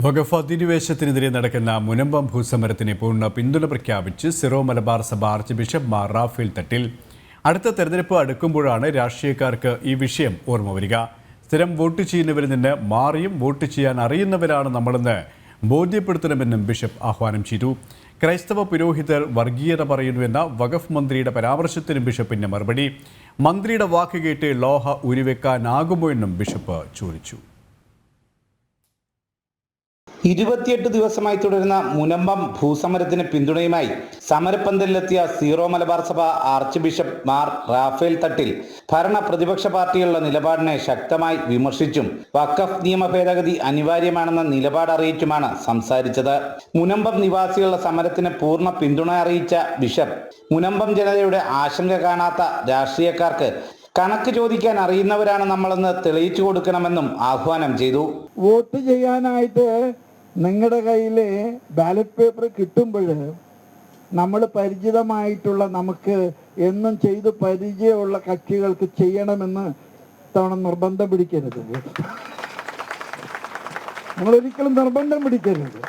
വഖഫ് അധിനിവേശത്തിനെതിരെ നടക്കുന്ന മുനമ്പം ഭൂസമരത്തിന് പൂർണ്ണ പിന്തുണ പ്രഖ്യാപിച്ച് സിറോ മലബാർ സഭ ആർച്ച് ബിഷപ്പ് മാർ റാഫേൽ തട്ടിൽ. അടുത്ത തെരഞ്ഞെടുപ്പ് അടുക്കുമ്പോഴാണ് രാഷ്ട്രീയക്കാർക്ക് ഈ വിഷയം ഓർമ്മ വരിക. സ്ഥിരം വോട്ട് ചെയ്യുന്നവരിൽ നിന്ന് മാറിയും വോട്ട് ചെയ്യാൻ അറിയുന്നവരാണ് നമ്മളെന്ന് ബോധ്യപ്പെടുത്തണമെന്നും ബിഷപ്പ് ആഹ്വാനം ചെയ്തു. ക്രൈസ്തവ പുരോഹിതർ വർഗീയത പറയുന്നുവെന്ന വഖഫ് മന്ത്രിയുടെ പരാമർശത്തിനും ബിഷപ്പിന്റെ മറുപടി. മന്ത്രിയുടെ വാക്ക് കേട്ട് ലോഹ ഉരുവെക്കാനാകുമോ എന്നും ബിഷപ്പ് ചോദിച്ചു. 28 ദിവസമായി തുടരുന്ന മുനമ്പം ഭൂസമരത്തിന് പിന്തുണയുമായി സമരപ്പന്തലിലെത്തിയ സീറോ മലബാർ സഭ ആർച്ച് ബിഷപ്പ് മാർ റാഫേൽ തട്ടിൽ ഭരണ പ്രതിപക്ഷ പാർട്ടികളുടെ നിലപാടിനെ ശക്തമായി വിമർശിച്ചും വഖഫ് നിയമ ഭേദഗതി അനിവാര്യമാണെന്ന നിലപാട് അറിയിച്ചുമാണ് സംസാരിച്ചത്. മുനമ്പം നിവാസികളുടെ സമരത്തിന് പൂർണ്ണ പിന്തുണ അറിയിച്ച ബിഷപ്പ് മുനമ്പം ജനതയുടെ ആശങ്ക കാണാത്ത രാഷ്ട്രീയക്കാർക്ക് കണക്ക് ചോദിക്കാൻ അറിയുന്നവരാണ് നമ്മളെന്ന് തെളിയിച്ചു കൊടുക്കണമെന്നും ആഹ്വാനം ചെയ്തു. വോട്ട് ചെയ്യാനായിട്ട് നിങ്ങളുടെ കയ്യിൽ ബാലറ്റ് പേപ്പർ കിട്ടുമ്പോൾ നമ്മൾ പരിചിതമായിട്ടുള്ള നമുക്ക് എന്നും ചെയ്ത് പരിചയമുള്ള കക്ഷികൾക്ക് ചെയ്യണമെന്ന് തവണ നിർബന്ധം പിടിക്കരുത്. നിങ്ങൾ ഒരിക്കലും നിർബന്ധം പിടിക്കരുത്.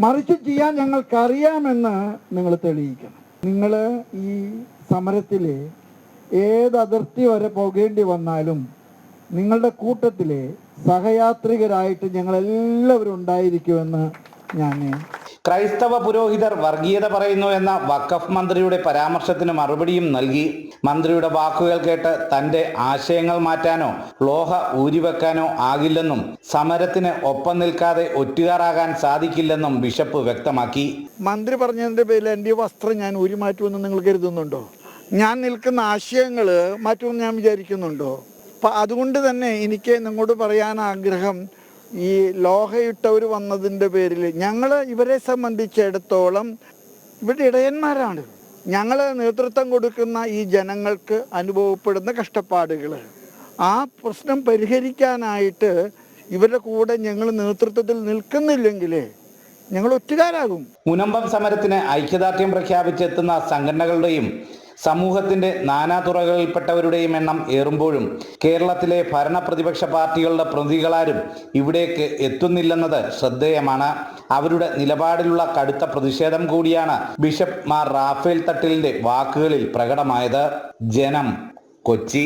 മറിച്ച് ചെയ്യാൻ ഞങ്ങൾക്കറിയാമെന്ന് നിങ്ങൾ തെളിയിക്കണം. നിങ്ങൾ ഈ സമരത്തിൽ ഏത് അതിർത്തി വരെ പോകേണ്ടി വന്നാലും നിങ്ങളുടെ കൂട്ടത്തിലെ സഹയാത്രികരായിട്ട് ഞങ്ങളെല്ലാവരും ഉണ്ടായിരിക്കുമെന്ന് ഞാൻ. ക്രൈസ്തവ പുരോഹിതർ വർഗീയത പറയുന്നു എന്ന വഖഫ് മന്ത്രിയുടെ പരാമർശത്തിന് മറുപടിയും നൽകി. മന്ത്രിയുടെ വാക്കുകൾ കേട്ട് തന്റെ ആശയങ്ങൾ മാറ്റാനോ ലോഹ ഊരിവെക്കാനോ ആകില്ലെന്നും സമരത്തിന് ഒപ്പം നിൽക്കാതെ ഒറ്റുകാറാകാൻ സാധിക്കില്ലെന്നും ബിഷപ്പ് വ്യക്തമാക്കി. മന്ത്രി പറഞ്ഞതിൻ്റെ പേരിൽ എൻ്റെ വസ്ത്രം ഞാൻ ഊരി മാറ്റുമെന്ന് നിങ്ങൾ കരുതുന്നുണ്ടോ? ഞാൻ നിൽക്കുന്ന ആശയങ്ങൾ മാറ്റുമെന്ന് ഞാൻ വിചാരിക്കുന്നുണ്ടോ? അപ്പം അതുകൊണ്ട് തന്നെ എനിക്ക് നിങ്ങളോട് പറയാൻ ആഗ്രഹം, ഈ ലോഹയിട്ടവർ വന്നതിൻ്റെ പേരിൽ ഞങ്ങൾ ഇവരെ സംബന്ധിച്ചിടത്തോളം ഇവിടെ ഇടയന്മാരാണ്. ഞങ്ങൾ നേതൃത്വം കൊടുക്കുന്ന ഈ ജനങ്ങൾക്ക് അനുഭവപ്പെടുന്ന കഷ്ടപ്പാടുകൾ, ആ പ്രശ്നം പരിഹരിക്കാനായിട്ട് ഇവരുടെ കൂടെ ഞങ്ങൾ നേതൃത്വത്തിൽ നിൽക്കുന്നില്ലെങ്കിൽ ഞങ്ങൾ ഒറ്റുകാരാകും. മുനമ്പം സമരത്തിന് ഐക്യദാർഢ്യം പ്രഖ്യാപിച്ചെത്തുന്ന സംഘടനകളുടെയും സമൂഹത്തിന്റെ നാനാതുറകളിൽപ്പെട്ടവരുടെയും എണ്ണം ഏറുമ്പോഴും കേരളത്തിലെ ഭരണ പ്രതിപക്ഷ പാർട്ടികളുടെ പ്രതിനിധികളാരും ഇവിടേക്ക് എത്തുന്നില്ലെന്നത് ശ്രദ്ധേയമാണ്. അവരുടെ നിലപാടിലുള്ള കടുത്ത പ്രതിഷേധം കൂടിയാണ് ബിഷപ്പ് മാർ റാഫേൽ തട്ടിലിന്റെ വാക്കുകളിൽ പ്രകടമായത്. ജനം, കൊച്ചി.